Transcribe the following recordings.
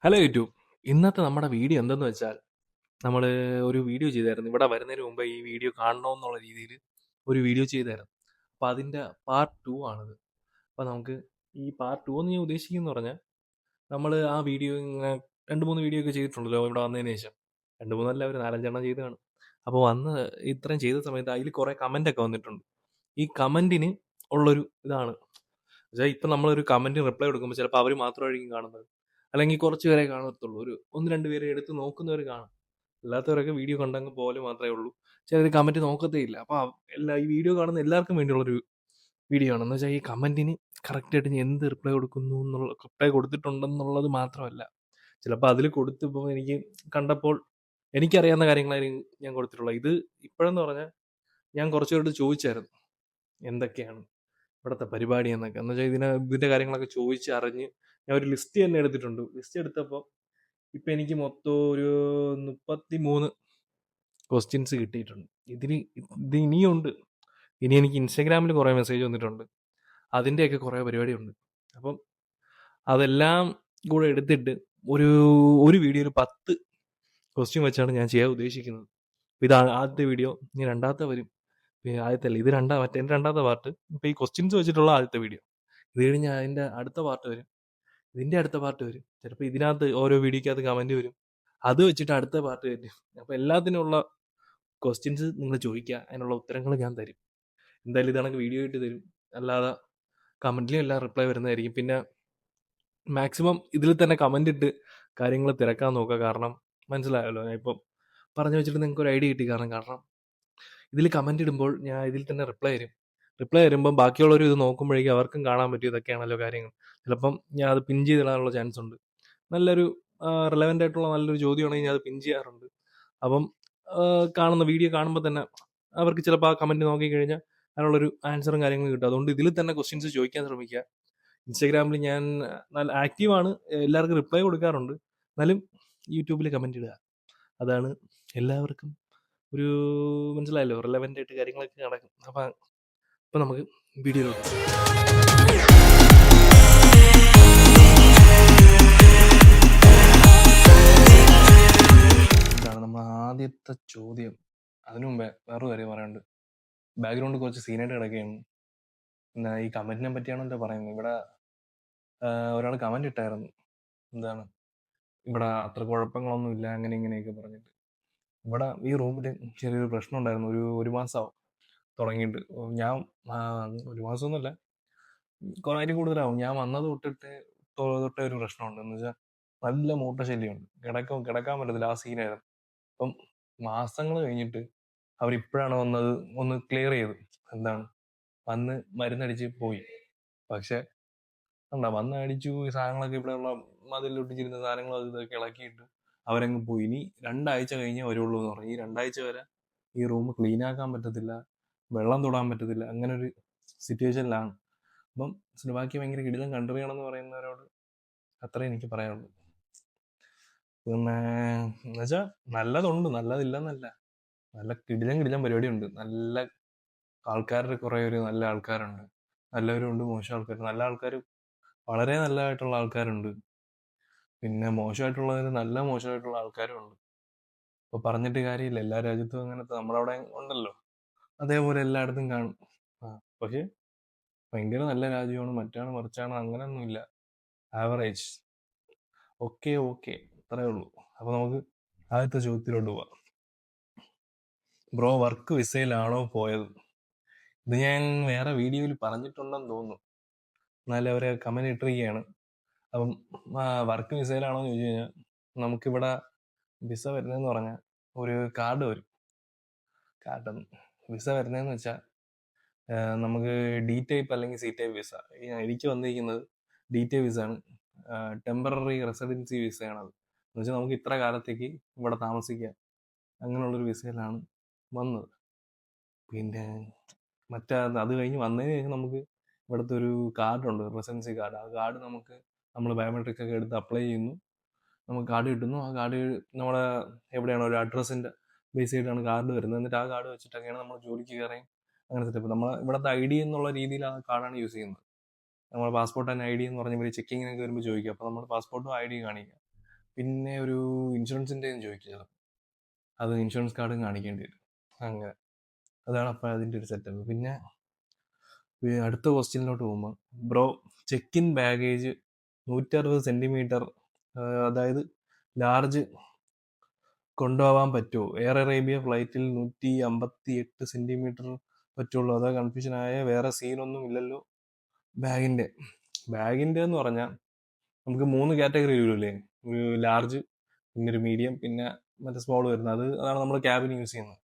Hello YouTube. ഇന്നത്തെ നമ്മുടെ video എന്തെന്ന് വെച്ചാൽ നമ്മൾ ഒരു വീഡിയോ ചെയ്തായിരുന്നു. ഇവിടെ വരുന്നതിന് മുമ്പ് ഈ വീഡിയോ കാണണമെന്നുള്ള രീതിയിൽ ഒരു വീഡിയോ ചെയ്തായിരുന്നു. അപ്പോൾ അതിൻ്റെ പാർട്ട് 2 ആണിത്. അപ്പോൾ നമുക്ക് ഈ പാർട്ട് 2 എന്ന് ഞാൻ ഉദ്ദേശിക്കുന്നത് പറഞ്ഞാൽ നമ്മൾ ആ വീഡിയോ ഇങ്ങനെ 2-3 വീഡിയോ ഒക്കെ ചെയ്തിട്ടുണ്ടല്ലോ ഇവിടെ വന്നതിന് ശേഷം. 2-3 അല്ല, ഒരു 4-5 ചെയ്ത് കാണും. അപ്പോൾ ഇത്രയും ചെയ്ത സമയത്ത് അതിൽ കുറേ കമൻ്റൊക്കെ വന്നിട്ടുണ്ട്. ഈ കമൻറ്റിന് ഉള്ളൊരു ഇതാണ്. ഇപ്പം നമ്മളൊരു കമൻറ്റിന് റിപ്ലൈ കൊടുക്കുമ്പോൾ ചിലപ്പോൾ അവർ മാത്രമായിരിക്കും കാണുന്നത്. അല്ലെങ്കിൽ കുറച്ച് പേരെ കാണത്തുള്ളൂ. ഒരു 1-2 പേരെ എടുത്ത് നോക്കുന്നവർ കാണും. അല്ലാത്തവരൊക്കെ വീഡിയോ കണ്ടങ്ങ് പോകല് മാത്രമേ ഉള്ളൂ. ചിലർ കമൻറ്റ് നോക്കത്തേ ഇല്ല. അപ്പോൾ ഈ വീഡിയോ കാണുന്ന എല്ലാവർക്കും വേണ്ടിയുള്ളൊരു വീഡിയോ ആണ്. എന്ന് വെച്ചാൽ ഈ കമൻറ്റിന് കറക്റ്റായിട്ട് എന്ത് റിപ്ലൈ കൊടുത്തിട്ടുണ്ടെന്നുള്ളത് മാത്രമല്ല, ചിലപ്പോൾ അതിൽ കൊടുത്തിപ്പോൾ എനിക്ക് കണ്ടപ്പോൾ എനിക്കറിയാവുന്ന കാര്യങ്ങളായിരിക്കും ഞാൻ കൊടുത്തിട്ടുള്ളത്. ഇത് ഇപ്പോഴെന്ന് പറഞ്ഞാൽ ഞാൻ കുറച്ച് പേരോട് ചോദിച്ചായിരുന്നു എന്തൊക്കെയാണ് ഇവിടുത്തെ പരിപാടി എന്നൊക്കെ. എന്ന് വെച്ചാൽ ഇതിൻ്റെ കാര്യങ്ങളൊക്കെ ചോദിച്ച് അറിഞ്ഞ് ഞാൻ ഒരു ലിസ്റ്റ് തന്നെ എടുത്തിട്ടുണ്ട്. ലിസ്റ്റ് എടുത്തപ്പോൾ ഇപ്പം എനിക്ക് മൊത്തം ഒരു 33 ക്വസ്റ്റ്യൻസ് കിട്ടിയിട്ടുണ്ട്. ഇത് ഇനിയുണ്ട്. ഇനി എനിക്ക് ഇൻസ്റ്റാഗ്രാമിൽ കുറേ മെസ്സേജ് വന്നിട്ടുണ്ട്. അതിൻ്റെയൊക്കെ കുറേ പരിപാടിയുണ്ട്. അപ്പം അതെല്ലാം കൂടെ എടുത്തിട്ട് ഒരു വീഡിയോ ഒരു 10 ക്വസ്റ്റ്യൻ വെച്ചാണ് ഞാൻ ചെയ്യാൻ ഉദ്ദേശിക്കുന്നത്. ഇത് ആദ്യത്തെ വീഡിയോ. ഇനി രണ്ടാമത്തെ വരും. ആദ്യത്തെ അല്ല, ഇത് എൻ്റെ രണ്ടാമത്തെ പാർട്ട്. ഇപ്പോൾ ഈ ക്വസ്റ്റ്യൻസ് വെച്ചിട്ടുള്ള ആദ്യത്തെ വീഡിയോ. ഇത് കഴിഞ്ഞാൽ അതിൻ്റെ അടുത്ത പാർട്ട് വരും. ഇതിൻ്റെ അടുത്ത പാർട്ട് വരും. ചിലപ്പോൾ ഇതിനകത്ത് ഓരോ വീഡിയോക്കകത്ത് കമൻറ്റ് വരും. അത് വെച്ചിട്ട് അടുത്ത പാർട്ട് വരും. അപ്പോൾ എല്ലാത്തിനുള്ള ക്വസ്റ്റ്യൻസ് നിങ്ങൾ ചോദിക്കുക, അതിനുള്ള ഉത്തരങ്ങൾ ഞാൻ തരും. എന്തായാലും ഇതാണെങ്കിൽ വീഡിയോ ആയിട്ട് തരും. അല്ലാതെ കമൻറ്റിലും എല്ലാം റിപ്ലൈ വരുന്നതായിരിക്കും. പിന്നെ മാക്സിമം ഇതിൽ തന്നെ കമൻ്റ് ഇട്ട് കാര്യങ്ങൾ തിരക്കാൻ നോക്കുക. കാരണം മനസ്സിലായല്ലോ, ഞാൻ ഇപ്പം പറഞ്ഞു വെച്ചിട്ട് നിങ്ങൾക്ക് ഒരു ഐഡിയ കിട്ടി. കാരണം ഇതിൽ കമൻ്റ് ഇടുമ്പോൾ ഞാൻ ഇതിൽ തന്നെ റിപ്ലൈ തരും. റിപ്ലൈ തരുമ്പം ബാക്കിയുള്ളവർ ഇത് നോക്കുമ്പോഴേക്കും അവർക്കും കാണാൻ പറ്റും ഇതൊക്കെയാണല്ലോ കാര്യങ്ങൾ. ചിലപ്പം ഞാൻ അത് പിൻ ചെയ്തിടാനുള്ള ചാൻസ് ഉണ്ട്. നല്ലൊരു റിലവൻ്റ് ആയിട്ടുള്ള നല്ലൊരു ചോദ്യമാണെങ്കിൽ ഞാൻ അത് പിൻ ചെയ്യാറുണ്ട്. അപ്പം കാണുന്ന വീഡിയോ കാണുമ്പോൾ തന്നെ അവർക്ക് ചിലപ്പോൾ ആ കമൻറ്റ് നോക്കിക്കഴിഞ്ഞാൽ അതിനുള്ളൊരു ആൻസറും കാര്യങ്ങളും കിട്ടും. അതുകൊണ്ട് ഇതിൽ തന്നെ ക്വസ്റ്റ്യൻസ് ചോദിക്കാൻ ശ്രമിക്കുക. ഇൻസ്റ്റാഗ്രാമിൽ ഞാൻ നല്ല ആക്റ്റീവാണ്, എല്ലാവർക്കും റിപ്ലൈ കൊടുക്കാറുണ്ട്. എന്നാലും യൂട്യൂബിൽ കമൻറ്റ് ഇടുക, അതാണ് എല്ലാവർക്കും ഒരു മനസ്സിലായല്ലോ, റിലവൻ്റ് ആയിട്ട് കാര്യങ്ങളൊക്കെ നടക്കും. അപ്പം നമുക്ക് വീഡിയോയിലോട്ട് ഇതാണ് നമ്മൾ ആദ്യത്തെ ചോദ്യം. അതിനു മുമ്പേ വേറൊരു കാര്യം പറയാനുണ്ട്. ബാക്ക്ഗ്രൗണ്ട് കുറച്ച് സീനായിട്ട് കിടക്കുകയാണ്. പിന്നെ ഈ കമൻറ്റിനെ പറ്റിയാണ് എന്താ പറയുന്നത്. ഇവിടെ ഒരാൾ കമൻറ്റ് ഇട്ടായിരുന്നു, എന്താണ് ഇവിടെ അത്ര കുഴപ്പങ്ങളൊന്നുമില്ല അങ്ങനെ ഇങ്ങനെയൊക്കെ പറഞ്ഞിട്ട്. ഇവിടെ ഈ റൂമിൽ ചെറിയൊരു പ്രശ്നം ഉണ്ടായിരുന്നു. ഒരു മാസമാവും തുടങ്ങിയിട്ട്. ഞാൻ 1 മാസമൊന്നുമല്ല, കുറേ കൂടുതലാവും. ഞാൻ വന്നത് തൊട്ടേ ഒരു പ്രശ്നമുണ്ട്. എന്ന് വെച്ചാൽ നല്ല മൂട്ട ശല്യമുണ്ട്. കിടക്കാൻ പറ്റത്തില്ല, ആ സീനായിരുന്നു. അപ്പം മാസങ്ങൾ കഴിഞ്ഞിട്ട് അവരിപ്പോഴാണ് വന്നത്, ഒന്ന് ക്ലിയർ ചെയ്ത്. എന്താണ്, വന്ന് മരുന്നടിച്ച് പോയി. പക്ഷെ വന്ന് അടിച്ചു, ഈ സാധനങ്ങളൊക്കെ ഇവിടെയുള്ള മതിലൊട്ടിച്ചിരുന്ന സാധനങ്ങളും അത് ഇതൊക്കെ ഇളക്കിയിട്ട് അവരങ്ങ് പോയി. ഇനി 2 ആഴ്ച കഴിഞ്ഞേ വരുള്ളൂ എന്ന് പറഞ്ഞു. ഈ 2 ആഴ്ച വരെ ഈ റൂം ക്ലീൻ ആക്കാൻ പറ്റത്തില്ല, വെള്ളം തൊടാൻ പറ്റത്തില്ല, അങ്ങനെ ഒരു സിറ്റുവേഷനിലാണ്. അപ്പം സിനിമാക്ക് ഭയങ്കര കിടിലം കൺട്രിയാണെന്ന് പറയുന്നവരോട് അത്രേ എനിക്ക് പറയാനുള്ളൂ. പിന്നെ എന്നുവെച്ചാൽ നല്ലതുണ്ട്, നല്ലതില്ലെന്നല്ല. നല്ല കിടിലം പരിപാടിയുണ്ട്. നല്ല ആൾക്കാരുടെ കുറേ ഒരു നല്ല ആൾക്കാരുണ്ട്, നല്ലവരുണ്ട്, മോശം ആൾക്കാർ. നല്ല ആൾക്കാർ, വളരെ നല്ലതായിട്ടുള്ള ആൾക്കാരുണ്ട്. പിന്നെ മോശമായിട്ടുള്ളതിന് നല്ല മോശമായിട്ടുള്ള ആൾക്കാരും ഉണ്ട്. ഇപ്പോൾ പറഞ്ഞിട്ട് കാര്യമില്ല, എല്ലാ രാജ്യത്തും അങ്ങനത്തെ, നമ്മളവിടെ ഉണ്ടല്ലോ, അതേപോലെ എല്ലായിടത്തും കാണും. പക്ഷേ ഭയങ്കര നല്ല രാജ്യമാണ്, മറ്റാണ് മറിച്ചാണ് അങ്ങനെയൊന്നുമില്ല. ആവറേജ്. ഓക്കെ അത്രേ ഉള്ളൂ. അപ്പോൾ നമുക്ക് ആദ്യത്തെ ചോദ്യത്തിലോട്ട് പോവാം. ബ്രോ, വർക്ക് വിസയിലാണോ പോയത്? ഇത് ഞാൻ വേറെ വീഡിയോയിൽ പറഞ്ഞിട്ടുണ്ടെന്ന് തോന്നുന്നു, എന്നാലും അവരെ കമൻറ്റ് ഇട്ടിരിക്കുകയാണ്. അപ്പം വർക്ക് വിസയിലാണോ എന്ന് ചോദിച്ചു കഴിഞ്ഞാൽ, നമുക്കിവിടെ വിസ വരുന്നതെന്ന് പറഞ്ഞാൽ ഒരു കാർഡ് വരും. വിസ വരുന്നതെന്ന് വെച്ചാൽ നമുക്ക് ഡി ടൈപ്പ് അല്ലെങ്കിൽ സി ടൈപ്പ് വിസ. എനിക്ക് വന്നിരിക്കുന്നത് ഡി ടൈപ്പ് വിസ ആണ്. ടെമ്പററി റെസിഡൻസി വിസയാണത്. എന്ന് വെച്ചാൽ നമുക്ക് ഇത്ര കാലത്തേക്ക് ഇവിടെ താമസിക്കാം, അങ്ങനെയുള്ളൊരു വിസയിലാണ് വന്നത്. പിന്നെ അത് കഴിഞ്ഞ് വന്നതിന് ശേഷം നമുക്ക് ഇവിടുത്തെ ഒരു കാർഡുണ്ട്, റെസിഡൻസി കാർഡ്. ആ കാർഡ് നമ്മൾ ബയോമെട്രിക് ഒക്കെ എടുത്ത് അപ്ലൈ ചെയ്യുന്നു, നമുക്ക് കാർഡ് കിട്ടുന്നു. ആ കാർഡ് നമ്മുടെ എവിടെയാണോ ഒരു അഡ്രസ്സിൻ്റെ ബേസ് ചെയ്തിട്ടാണ് കാർഡ് വരുന്നത്. എന്നിട്ട് ആ കാർഡ് വെച്ചിട്ടൊക്കെയാണ് നമ്മൾ ജോലിക്ക് കയറി അങ്ങനെ സെറ്റപ്പ്. നമ്മൾ ഇവിടുത്തെ ID എന്നുള്ള രീതിയിൽ ആ കാർഡാണ് യൂസ് ചെയ്യുന്നത്. നമ്മൾ പാസ്പോർട്ട് ആൻഡ് ID എന്ന് പറഞ്ഞ് ഇവർ ചെക്കിങ്ങിനൊക്കെ വരുമ്പോൾ ചോദിക്കും. അപ്പോൾ നമ്മൾ പാസ്പോർട്ടും ID കാണിക്കുക. പിന്നെ ഒരു ഇൻഷുറൻസിൻ്റെ ചോദിക്കുക, അത് ഇൻഷുറൻസ് കാർഡും കാണിക്കേണ്ടി വരും. അങ്ങനെ അതാണ് അപ്പം അതിൻ്റെ ഒരു സെറ്റപ്പ്. പിന്നെ അടുത്ത ക്വസ്റ്റ്യനിലോട്ട് പോകുമ്പോൾ, bro check in baggage 160 centimetre, അതായത് ലാർജ് കൊണ്ടുപോകാൻ പറ്റുമോ? എയർ അറേബ്യ ഫ്ലൈറ്റിൽ 158 സെൻറ്റിമീറ്റർ പറ്റുള്ളൂ. അതാ കൺഫ്യൂഷനായ, വേറെ സീനൊന്നും ഇല്ലല്ലോ ബാഗിൻ്റെ എന്ന് പറഞ്ഞാൽ നമുക്ക് 3 കാറ്റഗറി വരുമല്ലേ, ഒരു ലാർജ്, പിന്നെ ഒരു മീഡിയം, പിന്നെ മറ്റേ സ്മോൾ വരുന്നത്. അതാണ് നമ്മൾ ക്യാബിന് യൂസ് ചെയ്യുന്നത്.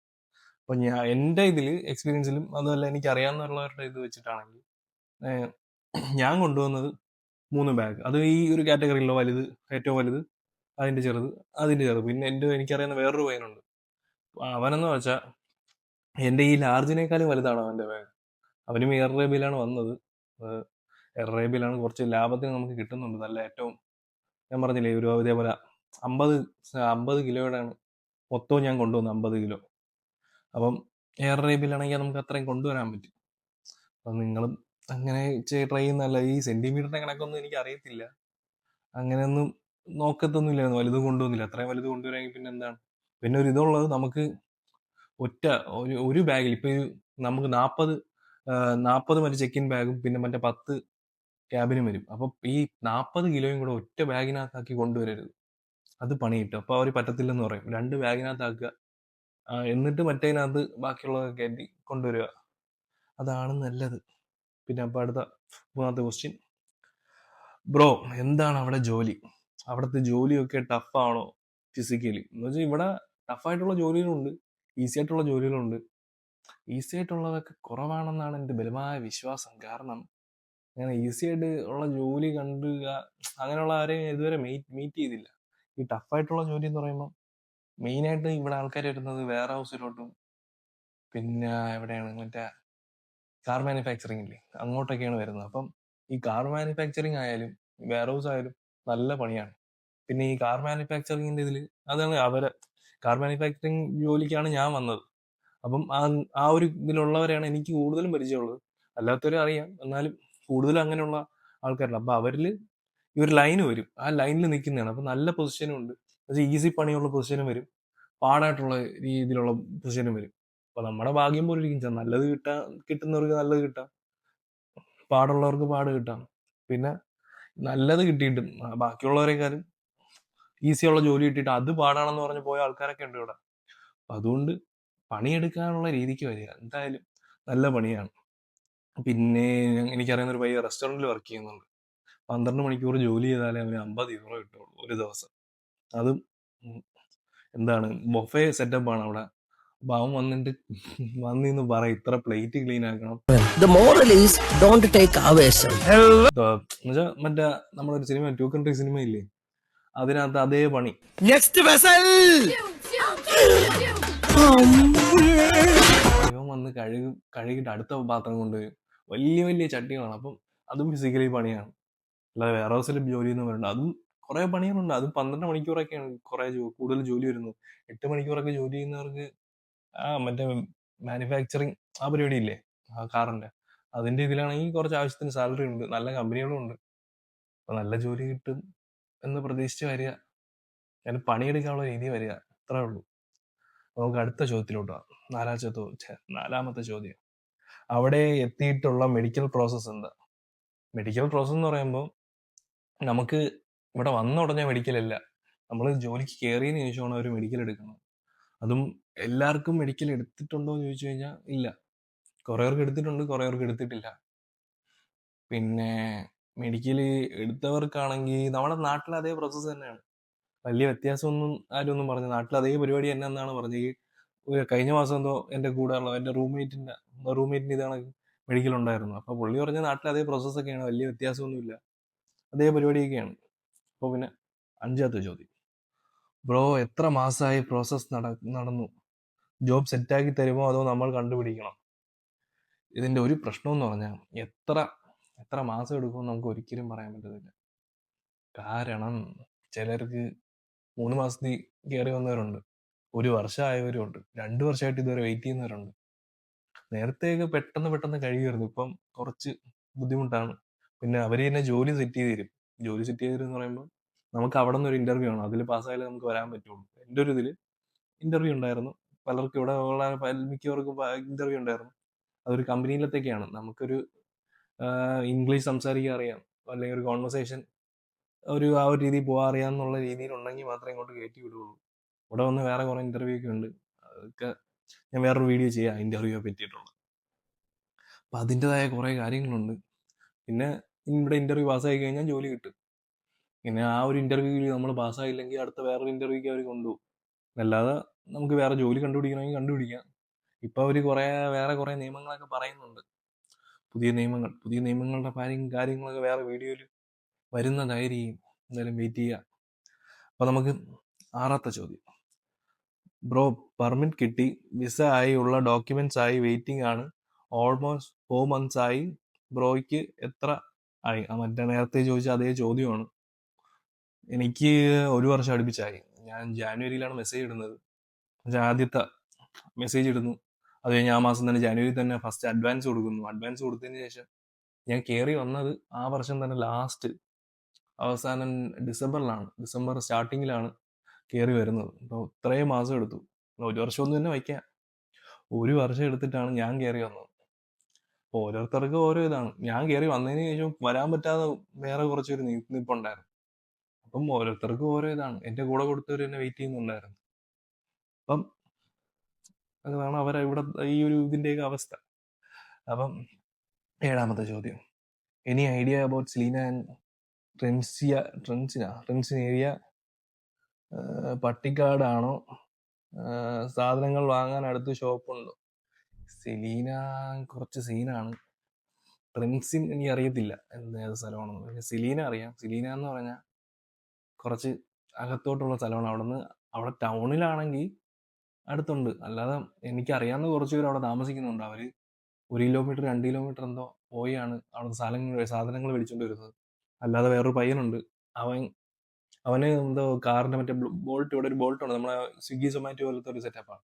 അപ്പോൾ എൻ്റെ ഇതിൽ എക്സ്പീരിയൻസിലും അതുമല്ല എനിക്ക് അറിയാവുന്നവരുടെ ഇത് വെച്ചിട്ടാണെങ്കിൽ ഞാൻ കൊണ്ടുവന്നത് 3 ബാഗ്. അത് ഈ ഒരു കാറ്റഗറിയിലുള്ള വലുത്, ഏറ്റവും വലുത്, അതിൻ്റെ ചെറുത്, അതിൻ്റെ ചെറുത്. പിന്നെ എനിക്കറിയുന്ന വേറൊരു പയ്യനുണ്ട്, അവനെന്ന് വെച്ചാൽ എൻ്റെ ഈ ലാർജിനേക്കാളും വലുതാണ് അവൻ്റെ ബാഗ്. അവനും എയർ അറേബ്യയിലാണ് വന്നത്. എയർ അറേബ്യയിലാണ് കുറച്ച് ലാഭത്തിന് നമുക്ക് കിട്ടുന്നുണ്ട്. നല്ല ഏറ്റവും, ഞാൻ പറഞ്ഞില്ലേ, ഒരു ഇതേപോലെ 50 കിലോയുടെയാണ് മൊത്തവും ഞാൻ കൊണ്ടുവന്നത്, 50 കിലോ. അപ്പം എയർ അറേബ്യയിലാണെങ്കിൽ നമുക്ക് അത്രയും കൊണ്ടുവരാൻ പറ്റും. അപ്പം നിങ്ങളും അങ്ങനെ ട്രൈ ചെയ്യുന്നതല്ല. ഈ സെൻറ്റിമീറ്ററിൻ്റെ കണക്കൊന്നും എനിക്ക് അറിയത്തില്ല, അങ്ങനെയൊന്നും നോക്കത്തൊന്നുമില്ലായിരുന്നു, വലുത് കൊണ്ടുവന്നില്ല. അത്രയും വലുത് കൊണ്ടുവരാമെങ്കിൽ പിന്നെ എന്താണ്. പിന്നെ ഒരു ഇതുള്ളത്, നമുക്ക് ഒരു ബാഗിൽ ഇപ്പം നമുക്ക് 40 മറ്റേ ചെക്ക് ഇൻ ബാഗും പിന്നെ മറ്റേ 10 ക്യാബിനും വരും. അപ്പം ഈ 40 കിലോയും കൂടെ ഒറ്റ ബാഗിനകത്താക്കി കൊണ്ടുവരരുത്, അത് പണി കിട്ടും. അപ്പോൾ അവർ പറ്റത്തില്ലെന്ന് പറയും. 2 ബാഗിനകത്താക്കുക, എന്നിട്ട് മറ്റേതിനകത്ത് ബാക്കിയുള്ളതൊക്കെ കയറ്റി കൊണ്ടുവരിക, അതാണ് നല്ലത്. പിന്നെ അപ്പോൾ അടുത്ത 3ാമത്തെ ക്വസ്റ്റ്യൻ, ബ്രോ എന്താണ് അവിടെ ജോലി? അവിടുത്തെ ജോലിയൊക്കെ ടഫാണോ ഫിസിക്കലി? എന്ന് വെച്ചാൽ ഇവിടെ ടഫായിട്ടുള്ള ജോലികളുണ്ട്, ഈസി ആയിട്ടുള്ള ജോലികളുണ്ട്. ഈസി ആയിട്ടുള്ളതൊക്കെ കുറവാണെന്നാണ് എൻ്റെ ബലമായ വിശ്വാസം. കാരണം അങ്ങനെ ഈസി ആയിട്ട് ഉള്ള ജോലി അങ്ങനെയുള്ള ആരെയും ഇതുവരെ മീറ്റ് ചെയ്തില്ല. ഈ ടഫായിട്ടുള്ള ജോലി എന്ന് പറയുമ്പോൾ മെയിനായിട്ട് ഇവിടെ ആൾക്കാർ വരുന്നത് വെയർ ഹൗസിലോട്ടും, പിന്നെ എവിടെയാണ് മറ്റേ കാർ മാനുഫാക്ചറിങ് ഇല്ലേ, അങ്ങോട്ടൊക്കെയാണ് വരുന്നത്. അപ്പം ഈ കാർ മാനുഫാക്ചറിങ് ആയാലും വെയർ ഹൗസ് ആയാലും നല്ല പണിയാണ്. പിന്നെ ഈ കാർ മാനുഫാക്ചറിങ്ങിൻ്റെ ഇതിൽ അതാണ് കാർ മാനുഫാക്ചറിങ് ജോലിക്കാണ് ഞാൻ വന്നത്. അപ്പം ആ ഒരു ഇതിലുള്ളവരെയാണ് എനിക്ക് കൂടുതലും പരിചയമുള്ളത്. അല്ലാത്തവരെ അറിയാം, എന്നാലും കൂടുതലും അങ്ങനെയുള്ള ആൾക്കാരുണ്ട്. അപ്പം അവരിൽ ഈ ഒരു ലൈന് വരും, ആ ലൈനിൽ നിൽക്കുന്നതാണ്. അപ്പം നല്ല പൊസിഷനും ഉണ്ട്, ഈസി പണിയുള്ള പൊസിഷനും വരും, പാടായിട്ടുള്ള രീതിയിലുള്ള പൊസിഷനും വരും. അപ്പോൾ നമ്മുടെ ഭാഗ്യം പോലെ ഇരിക്കും. നല്ലത് കിട്ടുന്നവർക്ക് നല്ലത് കിട്ടാം, പാടുള്ളവർക്ക് പാട് കിട്ടാം. പിന്നെ നല്ലത് കിട്ടിയിട്ടും ബാക്കിയുള്ളവരെക്കാളും ഈസിയുള്ള ജോലി കിട്ടിയിട്ട് അത് പാടാണെന്ന് പറഞ്ഞ് പോയ ആൾക്കാരൊക്കെ ഉണ്ട് ഇവിടെ. അതുകൊണ്ട് പണിയെടുക്കാനുള്ള രീതിക്ക് വരിക, എന്തായാലും നല്ല പണിയാണ്. പിന്നെ എനിക്കറിയുന്ന ഒരു പയ്യ റെസ്റ്റോറൻറ്റിൽ വർക്ക് ചെയ്യുന്നുണ്ട്. 12 മണിക്കൂർ ജോലി ചെയ്താലേ അവന് 50 യൂറോ കിട്ടുള്ളൂ ഒരു ദിവസം. അതും എന്താണ്, ബൊഫേ സെറ്റപ്പാണ് അവിടെ. അപ്പം അവൻ വന്നിന്ന് പറയും, ഇത്ര പ്ലേറ്റ് ക്ലീൻ ആക്കണം. The moral is don't take aversion. എന്നുവെച്ചാൽ മറ്റേ നമ്മളൊരു സിനിമ, 2 Country സിനിമ ഇല്ലേ, അതിനകത്ത് അതേ പണി. Next vessel. ഇവൻ വന്ന് കഴുകിയിട്ട് അടുത്ത പാത്രം കൊണ്ടുവരും. വലിയ വലിയ ചട്ടികളാണ്. അപ്പം അതും ഫിസിക്കലി പണിയാണ്. അല്ലാതെ വെയർ ഹൗസിൽ ജോലി എന്ന് പറയുന്നത് അതും കുറേ പണികളുണ്ട്. അതും 12 മണിക്കൂറൊക്കെയാണ് കൂടുതൽ ജോലി വരുന്നത്. 8 മണിക്കൂറൊക്കെ ജോലി ചെയ്യുന്നവർക്ക് മറ്റേ മാനുഫാക്ചറിങ് ആ പരിപാടി ഇല്ലേ, ആ കാറിൻ്റെ, അതിൻ്റെ ഇതിലാണെങ്കിൽ കുറച്ച് ആവശ്യത്തിന് സാലറി ഉണ്ട്, നല്ല കമ്പനികളും ഉണ്ട്. അപ്പോൾ നല്ല ജോലി കിട്ടും എന്ന് പ്രതീക്ഷിച്ച് വരിക, അതിന് പണിയെടുക്കാനുള്ള രീതി വരിക, അത്രേ ഉള്ളൂ. നമുക്ക് അടുത്ത ചോദ്യത്തിലോട്ട് പോകാം. 4ാമത്തെ ചോദ്യം, അവിടെ എത്തിയിട്ടുള്ള മെഡിക്കൽ പ്രോസസ്സ് എന്താ? മെഡിക്കൽ പ്രോസസ്സ് എന്ന് പറയുമ്പോൾ നമുക്ക് ഇവിടെ വന്ന ഉടനെ മെഡിക്കലല്ല, നമ്മൾ ജോലിക്ക് കയറിയതിന് ശേഷമാണ് ഒരു മെഡിക്കൽ എടുക്കണം. അതും എല്ലാവർക്കും മെഡിക്കൽ എടുത്തിട്ടുണ്ടോ എന്ന് ചോദിച്ചു കഴിഞ്ഞാൽ ഇല്ല. കുറേ പേർക്ക് എടുത്തിട്ടുണ്ട്, കുറേ പേർക്ക് എടുത്തിട്ടില്ല. പിന്നെ മെഡിക്കൽ എടുത്തവർക്കാണെങ്കിൽ നമ്മുടെ നാട്ടിൽ അതേ പ്രോസസ്സ് തന്നെയാണ്, വലിയ വ്യത്യാസമൊന്നും ആരും പറഞ്ഞു. നാട്ടിൽ അതേ പരിപാടി തന്നെ എന്നാണ് പറഞ്ഞത്. ഈ കഴിഞ്ഞ മാസം എന്തോ എൻ്റെ കൂടെ ഉള്ള എൻ്റെ റൂംമേറ്റിൻ്റെ ഇതാണ് മെഡിക്കൽ ഉണ്ടായിരുന്നു. അപ്പോൾ പുള്ളി പറഞ്ഞ നാട്ടിൽ അതേ പ്രോസസ്സൊക്കെയാണ്, വലിയ വ്യത്യാസമൊന്നുമില്ല, അതേ പരിപാടിയൊക്കെയാണ്. അപ്പോൾ പിന്നെ 5ാമത്തെ ചോദ്യം, ബ്രോ എത്ര മാസമായി പ്രോസസ്സ് നടന്നു? ജോബ് സെറ്റാക്കി തരുമോ അതോ നമ്മൾ കണ്ടുപിടിക്കണം? ഇതിൻ്റെ ഒരു പ്രശ്നമെന്ന് പറഞ്ഞാൽ എത്ര മാസം എടുക്കുമെന്ന് നമുക്ക് ഒരിക്കലും പറയാൻ പറ്റത്തില്ല. കാരണം ചിലർക്ക് 3 മാസത്തിൽ കയറി വന്നവരുണ്ട്, 1 വർഷം ആയവരുണ്ട്, 2 വർഷമായിട്ട് ഇതുവരെ വെയിറ്റ് ചെയ്യുന്നവരുണ്ട്. നേരത്തെയൊക്കെ പെട്ടെന്ന് കഴിയുമായിരുന്നു, ഇപ്പം കുറച്ച് ബുദ്ധിമുട്ടാണ്. പിന്നെ അവർ തന്നെ ജോലി സെറ്റ് ചെയ്ത് തരും എന്ന് പറയുമ്പോൾ നമുക്ക് അവിടെ നിന്നൊരു ഇൻ്റർവ്യൂ ആണ്. അതിൽ പാസ്സായാലേ നമുക്ക് വരാൻ പറ്റുള്ളൂ. എൻ്റെ ഒരു ഇതിൽ ഇൻ്റർവ്യൂ ഉണ്ടായിരുന്നു. പലർക്കും ഇവിടെ ഉള്ള മിക്കവർക്കും ഇൻ്റർവ്യൂ ഉണ്ടായിരുന്നു. അതൊരു കമ്പനിയിലത്തേക്കാണ്. നമുക്കൊരു ഇംഗ്ലീഷ് സംസാരിക്കാൻ അറിയാം, അല്ലെങ്കിൽ ഒരു കോൺവെർസേഷൻ ആ ഒരു രീതിയിൽ പോകാൻ അറിയാമെന്നുള്ള രീതിയിലുണ്ടെങ്കിൽ മാത്രമേ ഇങ്ങോട്ട് കയറ്റി വിടുകയുള്ളൂ. ഇവിടെ വന്ന് വേറെ കുറേ ഇൻ്റർവ്യൂ ഒക്കെ ഉണ്ട്. അതൊക്കെ ഞാൻ വേറൊരു വീഡിയോ ചെയ്യാം ഇൻ്റർവ്യൂയെ പറ്റിയിട്ടുള്ള. അപ്പം അതിൻ്റെതായ കുറേ കാര്യങ്ങളുണ്ട്. പിന്നെ ഇവിടെ ഇൻ്റർവ്യൂ പാസ്സായി കഴിഞ്ഞാൽ ജോലി കിട്ടും. പിന്നെ ആ ഒരു ഇൻ്റർവ്യൂവിൽ നമ്മൾ പാസ്സായില്ലെങ്കിൽ അടുത്ത വേറൊരു ഇൻ്റർവ്യൂക്ക് അവർ കൊണ്ടുപോകും. അല്ലാതെ നമുക്ക് വേറെ ജോലി കണ്ടുപിടിക്കണമെങ്കിൽ കണ്ടുപിടിക്കാം. ഇപ്പോൾ അവർ വേറെ കുറേ നിയമങ്ങളൊക്കെ പറയുന്നുണ്ട്. പുതിയ നിയമങ്ങളുടെ കാര്യങ്ങളൊക്കെ വേറെ വീഡിയോയിൽ വരുന്നതായിരിക്കും. എന്തായാലും വെയിറ്റ് ചെയ്യുക. അപ്പോൾ നമുക്ക് 6ാമത്തെ ചോദ്യം. ബ്രോ, പെർമിറ്റ് കിട്ടി, വിസ ആയി, ഉള്ള ഡോക്യുമെന്റ്സ് ആയി, വെയിറ്റിംഗ് ആണ്. ഓൾമോസ്റ്റ് 4 months ആയി. ബ്രോയ്ക്ക് എത്ര ആയി? മറ്റേ നേരത്തെ ചോദിച്ച അതേ ചോദ്യമാണ്. എനിക്ക് 1 വർഷം അടുപ്പിച്ചായി. ഞാൻ ജാനുവരിയിലാണ് മെസ്സേജ് ഇടുന്നത്. ആദ്യത്തെ മെസ്സേജ് ഇടുന്നു. അത് കഴിഞ്ഞ് ആ മാസം തന്നെ ജാനുവരി തന്നെ ഫസ്റ്റ് അഡ്വാൻസ് കൊടുക്കുന്നു. അഡ്വാൻസ് കൊടുത്തതിന് ശേഷം ഞാൻ കയറി വന്നത് ആ വർഷം തന്നെ ലാസ്റ്റ് അവസാനം ഡിസംബർ സ്റ്റാർട്ടിങ്ങിലാണ് കയറി വരുന്നത്. അപ്പോൾ ഇത്രയും മാസം എടുത്തു. 1 വർഷമൊന്നും തന്നെ വയ്ക്കാം. 1 വർഷം എടുത്തിട്ടാണ് ഞാൻ കയറി വന്നത്. അപ്പോൾ ഓരോരുത്തർക്കും ഓരോ ഇതാണ്. ഞാൻ കയറി വന്നതിന് ശേഷം വരാൻ പറ്റാതെ വേറെ കുറച്ചൊരു നിൽപ്പുണ്ടായിരുന്നു. അപ്പം ഓരോരുത്തർക്കും ഓരോ ഇതാണ്. എൻ്റെ കൂടെ കൊടുത്തവർ എന്നെ വെയിറ്റ് ചെയ്യുന്നുണ്ടായിരുന്നു. അപ്പം അതാണ് ഇവിടെ ഈ ഒരു ഇതിൻ്റെയൊക്കെ അവസ്ഥ. അപ്പം 7ാമത്തെ ചോദ്യം. എനി ഐഡിയ അബൌട്ട് സെലീന ആൻഡ് ട്രെൻസിന ഏരിയ? പട്ടിക്കാടാണോ? സാധനങ്ങൾ വാങ്ങാൻ അടുത്ത് ഷോപ്പുണ്ടോ? സെലീന കുറച്ച് സീനാണ്. ട്രെൻസിൻ എനിക്ക് അറിയത്തില്ല ഏത് സ്ഥലമാണെന്ന്. പക്ഷെ സെലീന അറിയാം. സെലീന എന്ന് പറഞ്ഞാൽ കുറച്ച് അകത്തോട്ടുള്ള സ്ഥലമാണ്. അവിടെ ടൗണിലാണെങ്കിൽ അടുത്തുണ്ട്. അല്ലാതെ എനിക്കറിയാവുന്ന കുറച്ച് പേര് അവിടെ താമസിക്കുന്നുണ്ട്. അവർ 1 കിലോമീറ്റർ 2 കിലോമീറ്റർ എന്തോ പോയാണ് അവിടെ സാധനങ്ങൾ മേടിച്ചുകൊണ്ട് വരുന്നത്. അല്ലാതെ വേറൊരു പയ്യനുണ്ട്. അവന് എന്തോ കാറിന്റെ മറ്റേ ബോൾട്ട്, ഇവിടെ ഒരു ബോൾട്ട് ഉണ്ട്, നമ്മളെ സ്വിഗ്ഗി സൊമാറ്റോ പോലത്തെ ഒരു സെറ്റപ്പാണ്.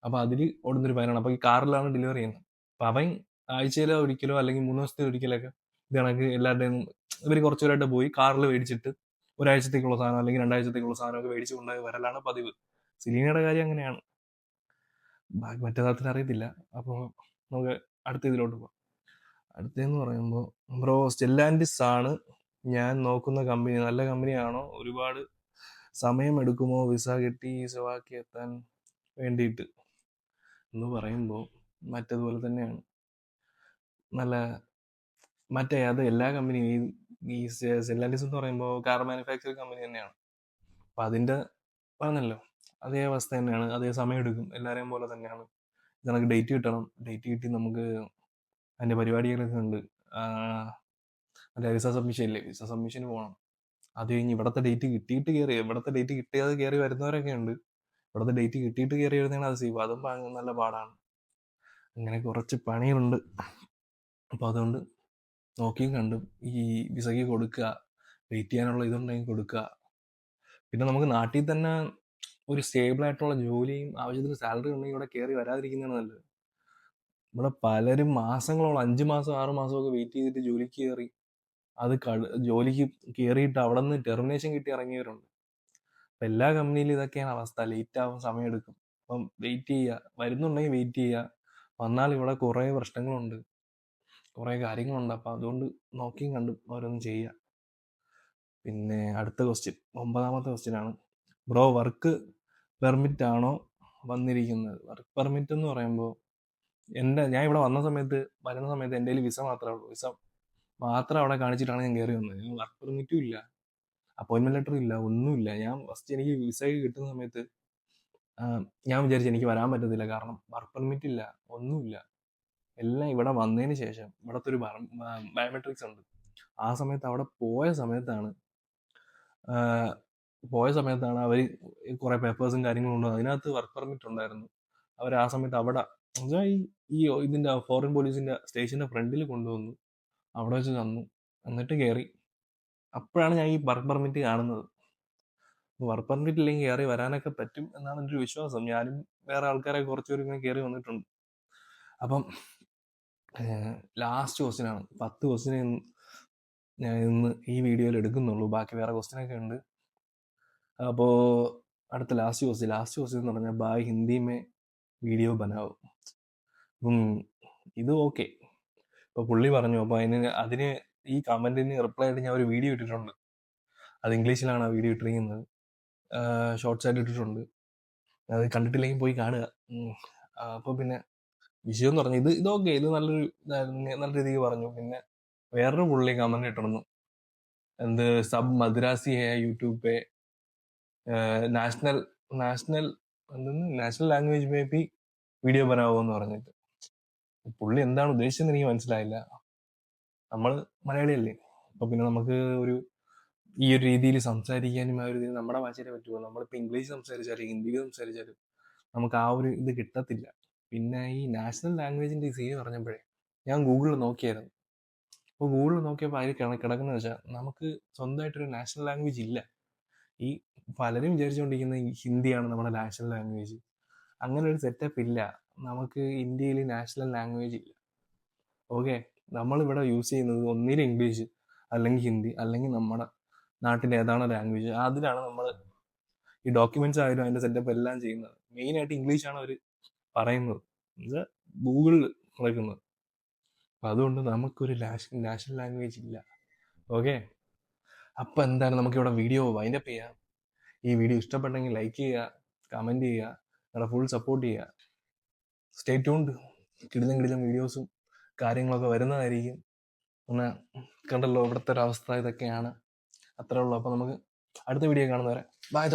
അപ്പോൾ അതിൽ ഓടുന്നൊരു പയ്യനാണ്. അപ്പോൾ ഈ കാറിലാണ് ഡെലിവറി ചെയ്യുന്നത്. അപ്പോൾ അവൻ ആഴ്ചയിലോ ഒരിക്കലോ അല്ലെങ്കിൽ 3 ദിവസത്തെ ഒരിക്കലൊക്കെ ഇത് കണക്ക് എല്ലാവരുടെയും ഇവർ കുറച്ചുപേരായിട്ട് പോയി കാറിൽ മേടിച്ചിട്ട് ഒരാഴ്ചത്തേക്കുള്ള സാധനം അല്ലെങ്കിൽ 2 ആഴ്ചത്തേക്കുള്ള സാധനമൊക്കെ മേടിച്ച് കൊണ്ടുപോയി വരലാണ് പതിവ്. സെലീനയുടെ കാര്യം അങ്ങനെയാണ്. മറ്റേ തരത്തിൽ അറിയത്തില്ല. അപ്പോൾ നമുക്ക് അടുത്ത ഇതിലോട്ട് പോകാം. അടുത്തതെന്ന് പറയുമ്പോൾ ബ്രോ, സ്റ്റെല്ലാൻഡിസ് ആണ് ഞാൻ നോക്കുന്ന കമ്പനി. നല്ല കമ്പനിയാണോ? ഒരുപാട് സമയം എടുക്കുമോ വിസ കിട്ടി സ്ലോവാക്യ എത്താൻ വേണ്ടിയിട്ട്? എന്ന് പറയുമ്പോൾ മറ്റേതുപോലെ തന്നെയാണ്. മറ്റേ അത് എല്ലാ കമ്പനിയും ഈ സ്റ്റെല്ലാൻഡിസ് എന്ന് പറയുമ്പോൾ കാർ മാനുഫാക്ചറിങ് കമ്പനി തന്നെയാണ്. അപ്പം അതിൻ്റെ പറഞ്ഞല്ലോ അതേ അവസ്ഥ തന്നെയാണ്. അതേ സമയം എടുക്കും. എല്ലാവരെയും പോലെ തന്നെയാണ്. നമുക്ക് ഡേറ്റ് കിട്ടണം. ഡേറ്റ് കിട്ടി നമുക്ക് അതിൻ്റെ പരിപാടികളൊക്കെ ഉണ്ട്. അല്ല, വിസ സബ്മിഷൻ ഇല്ലേ, വിസ സബ്മിഷന് പോകണം. അത് കഴിഞ്ഞ് ഇവിടുത്തെ ഡേറ്റ് കിട്ടിയാതെ കയറി വരുന്നവരൊക്കെ ഉണ്ട്. ഇവിടുത്തെ ഡേറ്റ് കിട്ടിയിട്ട് കയറി വരുന്നതാണ് അത് സീവ്. അതും നല്ല പാടാണ്. അങ്ങനെ കുറച്ച് പണിയുണ്ട്. അപ്പോൾ അതുകൊണ്ട് നോക്കിയും കണ്ടും ഈ വിസയ്ക്ക് കൊടുക്കുക, വെയിറ്റ് ചെയ്യാനുള്ള ഇതുണ്ടെങ്കിൽ കൊടുക്കുക. പിന്നെ നമുക്ക് നാട്ടിൽ തന്നെ ഒരു സ്റ്റേബിൾ ആയിട്ടുള്ള ജോലിയും ആവശ്യത്തിന് സാലറി ഉണ്ടെങ്കിൽ ഇവിടെ കയറി വരാതിരിക്കുന്നതാണ് നല്ലത്. ഇവിടെ പലരും മാസങ്ങളോളം 5 മാസം 6 മാസമൊക്കെ വെയിറ്റ് ചെയ്തിട്ട് ജോലിക്ക് കയറി, അത് ജോലിക്ക് കയറിയിട്ട് അവിടെ നിന്ന് ടെർമിനേഷൻ കിട്ടി ഇറങ്ങിയവരുണ്ട്. അപ്പം എല്ലാ കമ്പനിയിലും ഇതൊക്കെയാണ് അവസ്ഥ. ലേറ്റ് ആവും, സമയം എടുക്കും. അപ്പം വെയിറ്റ് ചെയ്യുക. വരുന്നുണ്ടെങ്കിൽ വെയിറ്റ് ചെയ്യുക. വന്നാൽ ഇവിടെ കുറേ പ്രശ്നങ്ങളുണ്ട്, കുറേ കാര്യങ്ങളുണ്ട്. അപ്പം അതുകൊണ്ട് നോക്കിയും കണ്ടും ഓരോന്നും ചെയ്യുക. പിന്നെ അടുത്ത ക്വസ്റ്റ്യൻ, 9ാമത്തെ ക്വസ്റ്റ്യനാണ്. ബ്രോ, വർക്ക് പെർമിറ്റ് ആണോ വന്നിരിക്കുന്നത്? വർക്ക് പെർമിറ്റ് എന്ന് പറയുമ്പോൾ ഞാൻ ഇവിടെ വരുന്ന സമയത്ത് എൻ്റെ കയ്യിൽ വിസ മാത്രമേ ഉള്ളൂ. വിസ മാത്രം അവിടെ കാണിച്ചിട്ടാണ് ഞാൻ കയറി വന്നത്. വർക്ക് പെർമിറ്റും ഇല്ല, അപ്പോയിൻമെന്റ് ലെറ്ററും ഇല്ല, ഒന്നുമില്ല. ഞാൻ ഫസ്റ്റ് എനിക്ക് വിസ കിട്ടുന്ന സമയത്ത് ഞാൻ വിചാരിച്ചു എനിക്ക് വരാൻ പറ്റത്തില്ല, കാരണം വർക്ക് പെർമിറ്റ് ഇല്ല, ഒന്നുമില്ല. എല്ലാം ഇവിടെ വന്നതിന് ശേഷം ഇവിടുത്തെ ഒരു ബയോമെട്രിക്സ് ഉണ്ട്. ആ സമയത്ത് അവിടെ പോയ സമയത്താണ് അവർ കുറേ പേപ്പേഴ്സും കാര്യങ്ങളും ഉണ്ട്. അതിനകത്ത് വർക്ക് പെർമിറ്റ് ഉണ്ടായിരുന്നു. അവർ ആ സമയത്ത് അവിടെ ഈ ഇതിൻ്റെ ഫോറിൻ പോലീസിൻ്റെ സ്റ്റേഷൻ്റെ ഫ്രണ്ടിൽ കൊണ്ടുവന്നു, അവിടെ വെച്ച് തന്നു, എന്നിട്ട് കയറി. അപ്പോഴാണ് ഞാൻ ഈ വർക്ക് പെർമിറ്റ് കാണുന്നത്. വർക്ക് പെർമിറ്റ് ഇല്ലെങ്കിൽ കയറി വരാനൊക്കെ പറ്റും എന്നാണ് എൻ്റെ ഒരു വിശ്വാസം. ഞാനും വേറെ ആൾക്കാരെ കുറച്ചുപേർ ഇങ്ങനെ കയറി വന്നിട്ടുണ്ട്. അപ്പം ലാസ്റ്റ് ക്വസ്റ്റ്യനാണ്. 10 ക്വസ്റ്റ്യൻ ഞാൻ ഇന്ന് ഈ വീഡിയോയിൽ എടുക്കുന്നുള്ളൂ. ബാക്കി വേറെ ക്വസ്റ്റ്യനൊക്കെ ഉണ്ട്. അപ്പോൾ അടുത്ത ലാസ്റ്റ് ക്വസ്റ്റ്യൻ എന്ന് പറഞ്ഞാൽ ഭായ് ഹിന്ദി മേ വീഡിയോ ബനാവോ. ഇത് ഓക്കെ. ഇപ്പോൾ പുള്ളി പറഞ്ഞു. അപ്പോൾ അതിന് ഈ കമൻറ്റിന് റിപ്ലൈ ആയിട്ട് ഞാൻ ഒരു വീഡിയോ ഇട്ടിട്ടുണ്ട്. അത് ഇംഗ്ലീഷിലാണ് ആ വീഡിയോ ഇട്ടിരിക്കുന്നത്. ഷോർട്സ് ആയിട്ട് ഇട്ടിട്ടുണ്ട്. അത് കണ്ടിട്ടില്ലെങ്കിൽ പോയി കാണുക. അപ്പോൾ പിന്നെ വിഷയം എന്ന് പറഞ്ഞാൽ ഇത് ഓക്കെ, ഇത് നല്ലൊരു ഇതായിരുന്നു, നല്ല രീതിക്ക് പറഞ്ഞു. പിന്നെ വേറൊരു പുള്ളി കമന്റ് ഇട്ടിരുന്നു, എന്ത് സബ് മദ്രാസി ഹേ യൂട്യൂബ് പേ നാഷണൽ നാഷണൽ നാഷണൽ ലാംഗ്വേജ് മേ ബി വീഡിയോ ബനാവോ എന്ന് പറഞ്ഞിട്ട്. പുള്ളി എന്താണ് ഉദ്ദേശിച്ചതെന്ന് എനിക്ക് മനസ്സിലായില്ല. നമ്മൾ മലയാളിയല്ലേ, അപ്പൊ പിന്നെ നമുക്ക് ഈ ഒരു രീതിയിൽ സംസാരിക്കാനും ആ ഒരു രീതിയിൽ നമ്മുടെ ഭാഷയിലെ പറ്റുമോ. നമ്മളിപ്പോൾ ഇംഗ്ലീഷ് സംസാരിച്ചാലും ഹിന്ദിയിൽ സംസാരിച്ചാലും നമുക്ക് ആ ഒരു ഇത് കിട്ടത്തില്ല. പിന്നെ ഈ നാഷണൽ ലാംഗ്വേജിന്റെ ഈ സീൻ പറഞ്ഞപ്പോഴേ ഞാൻ ഗൂഗിളിൽ നോക്കിയായിരുന്നു. അപ്പോൾ ഗൂഗിളിൽ നോക്കിയപ്പോൾ അതിൽ കിടക്കുന്നത് വെച്ചാൽ നമുക്ക് സ്വന്തമായിട്ടൊരു നാഷണൽ ലാംഗ്വേജ് ഇല്ല. ഈ പലരും വിചാരിച്ചുകൊണ്ടിരിക്കുന്ന ഈ ഹിന്ദിയാണ് നമ്മുടെ നാഷണൽ ലാംഗ്വേജ്. അങ്ങനെ ഒരു സെറ്റപ്പ് ഇല്ല. നമുക്ക് ഇന്ത്യയിൽ നാഷണൽ ലാംഗ്വേജ് ഇല്ല. ഓക്കെ, നമ്മളിവിടെ യൂസ് ചെയ്യുന്നത് ഒന്നിൽ ഇംഗ്ലീഷ്, അല്ലെങ്കിൽ ഹിന്ദി, അല്ലെങ്കിൽ നമ്മുടെ നാട്ടിൽ ഏതാണോ ലാംഗ്വേജ് അതിലാണ് നമ്മൾ ഈ ഡോക്യുമെന്റ്സ് ആയാലും അതിന്റെ സെറ്റപ്പ് എല്ലാം ചെയ്യുന്നത്. മെയിനായിട്ട് ഇംഗ്ലീഷാണ് അവർ പറയുന്നത്, ഗൂഗിളിൽ നടക്കുന്നത്. അപ്പം അതുകൊണ്ട് നമുക്കൊരു നാഷണൽ ലാംഗ്വേജ് ഇല്ല. ഓക്കെ, അപ്പം എന്താണ് നമുക്കിവിടെ വീഡിയോ വൈൻഡപ്പ് ചെയ്യാം. ഈ വീഡിയോ ഇഷ്ടപ്പെട്ടെങ്കിൽ ലൈക്ക് ചെയ്യുക, കമൻറ്റ് ചെയ്യുക, നിങ്ങളുടെ ഫുൾ സപ്പോർട്ട് ചെയ്യുക. Stay tuned. കിടിലം വീഡിയോസും കാര്യങ്ങളൊക്കെ വരുന്നതായിരിക്കും. ഒന്ന് കണ്ടല്ലോ ഇവിടുത്തെ ഒരു അവസ്ഥ ഇതൊക്കെയാണ്. അത്രേ ഉള്ളൂ. അപ്പം നമുക്ക് അടുത്ത വീഡിയോ കാണുന്നവരെ ബൈ.